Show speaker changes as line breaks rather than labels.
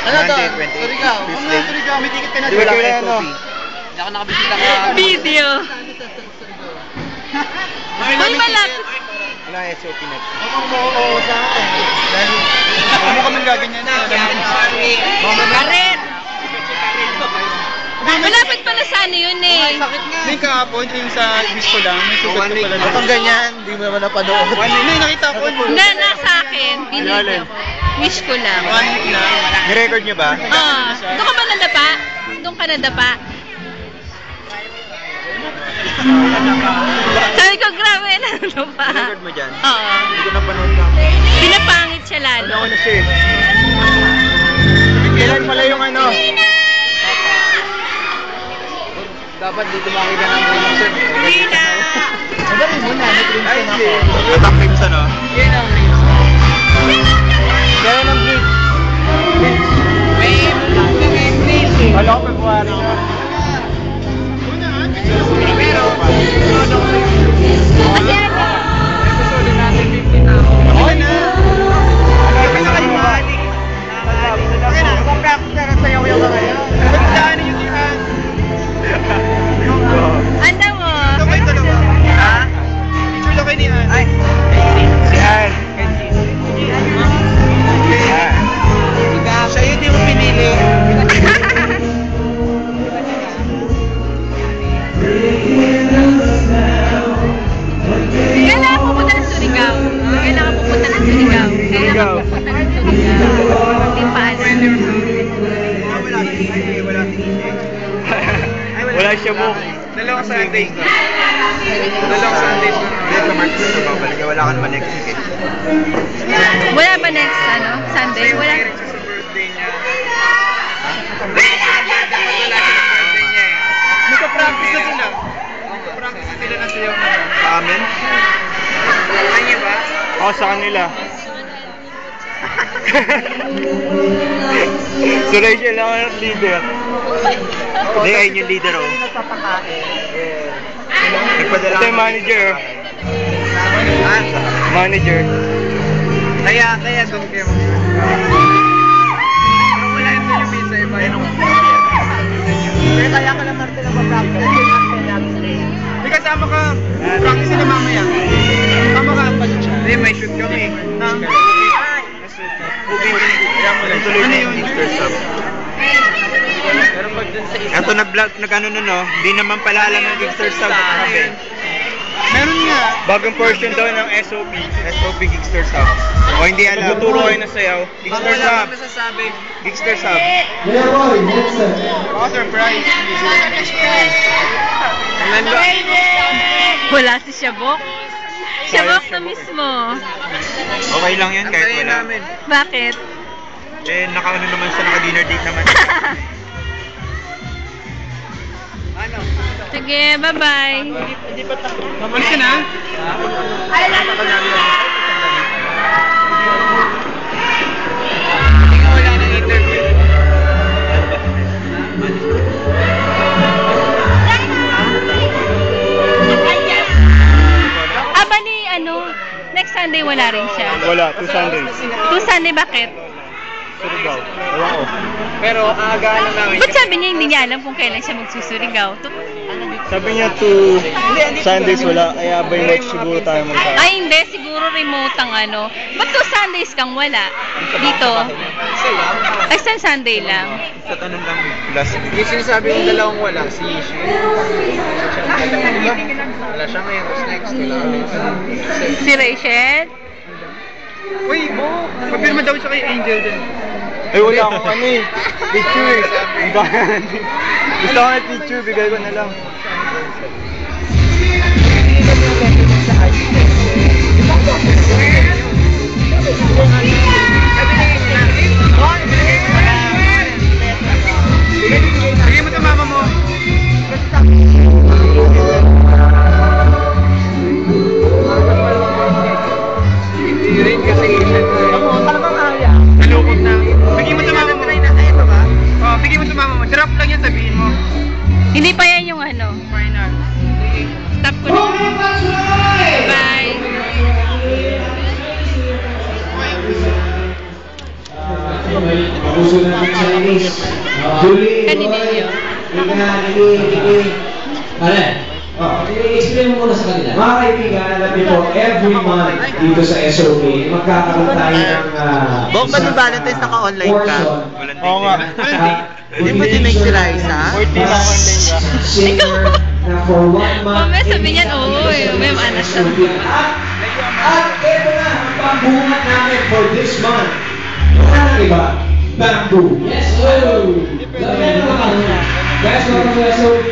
Ano to?
Monday, 28.
Surigao.
Tuesday.
Surigao, may ticket ka na
Di ba wala SOP?
Hindi ako nakabisita ka.
Video. Uy, malapit.
Wala SOP next week.
Oo, sa akin. Dahil, mo kami gaganyan na.
Karet. Malapit pala sa ano yun eh.
Sakit nga.
May kahapon, yung sa wish ko lang, may sugat ko pala.
Kapag ganyan, di mo naman napanood.
May nakita ko.
Na sa akin. Binigyan ko. Wish ko lang.
1 week na.
Ni-record nyo ba?
Doon ka ba nadapa? Doon ka nadapa? Sabi ko, grabe na nadapa.
Ni-record mo dyan?
Oo.
Hindi ko napanood na.
Pinapangit siya lalo.
Ano na siya eh? Kailan pala yung ano?
Dapat dito makita ng crimson.
Hindi na.
Magaling mo na, may crimson ako.
Attack Crimson, no?
Yan ang crimson.
Kailan ang break?
May
Wala ko February na.
pero, episode natin 50 na ako.
Okay na.
Ano ka kayo balik? Okay na, mag-practice na rin sayaw yung mga yan.
Pagdaan yung ihan.
Anda mo.
Ito kayo dalawa.
Ha?
Picture lang kayo ni Han.
Ay,
Si Han.
siya yun, di mo pinili.
Kailangan pupunta ng Surigao. Kailangan pupunta ng Surigao. Kailangan pupunta ng Surigao. Hindi pa alam.
Wala siya mo.
Dalawang Sundays na. Dalawang Sundays na.
Hindi, sa March na babalik. Wala ka naman next week eh.
Wala ba next Sunday? Wala.
Sa birthday niya. Dapat wala siya ng birthday niya eh. Nagka-practice na sila. Nagka-practice na sila ng sayaw na.
Sa amin?
Kanya ba?
Oo, sa kanila. Si Rachel lang ang leader. Hindi, ayun yung leader oh. Nagpadala ito yung manager. Manager.
Kaya doon kayo mag- Pero wala yung Philippines sa iba.
Kaya kaya ka na Martin na mag-practice yung Martin namin sa rin.
Hindi kasama ka. Practice sila mamaya. Kasama ka pa siya. Hindi, may shoot kami. Na?
Ano yun? Ito nag-ano nun no, hindi naman pala alam ng Gigster Sub.
Meron nga.
Bagong version daw ng SOP. SOP Gigster Sub. O hindi alam. Tuturo kayo na sayaw. Gigster Sub.
masasabi.
Gigster Sub.
Baka surprise.
Wala si Shabok. Shabok na mismo.
Okay lang yan kahit
Antayin
wala.
namin.
Bakit?
Eh, naka-ano naman siya, naka-dinner date naman.
Ano?
Sige, bye-bye.
Mabalis ka na? Ikaw wala nang interview.
Aba ni next Sunday wala rin siya.
Wala, 2 Sundays.
2 Sunday, bakit?
Surigao. Ewan ko.
Pero aagaan lang namin.
Ba't sabi niya hindi niya alam kung kailan siya magsusurigaw?
Sabi niya 2 Sundays wala, kaya by next siguro tayo magkakaroon.
Ay, hindi. Siguro remote ang ano. Ba't 2 Sundays kang wala? Dito? Ay, saan Sunday lang?
Sa tanong lang, last week.
Yung sinasabi yung dalawang wala, si Ishi. Wala siya ngayon, tapos next wala.
Si Rachel?
Uy, papirma daw siya kay Angel din.
Ay, wala akong ano eh. Picture eh. Gusto ko may picture, bigay ko na lang.
Bigay mo sa mama mo. Hindi rin kasi nalukot na. Bigay mo sa mama mo. Oh, bigay mo sa mama mo. Drop lang yan, sabihin mo.
Hindi pa yan yung ano.
Final.
Stop ko na. Bye.
puso natin Chinese. Julie,
Kaninilyo.
Pare, i-explain mo muna sa kanila. Mga kaibigan, alam niyo po, every month dito sa SOP, magkakaroon tayo ng
Bong, ba't yung Valentine's naka-online ka?
Oo nga.
Hindi mo dinake si Raisa?
14 na online ka.
singer na for 1 month.
Mamaya sabihin niyan, oo eh, may anak siya.
At ito na ang pambungat namin for this month. Wala nang iba, bamboo. Yes, sir! Guys, welcome to SOP.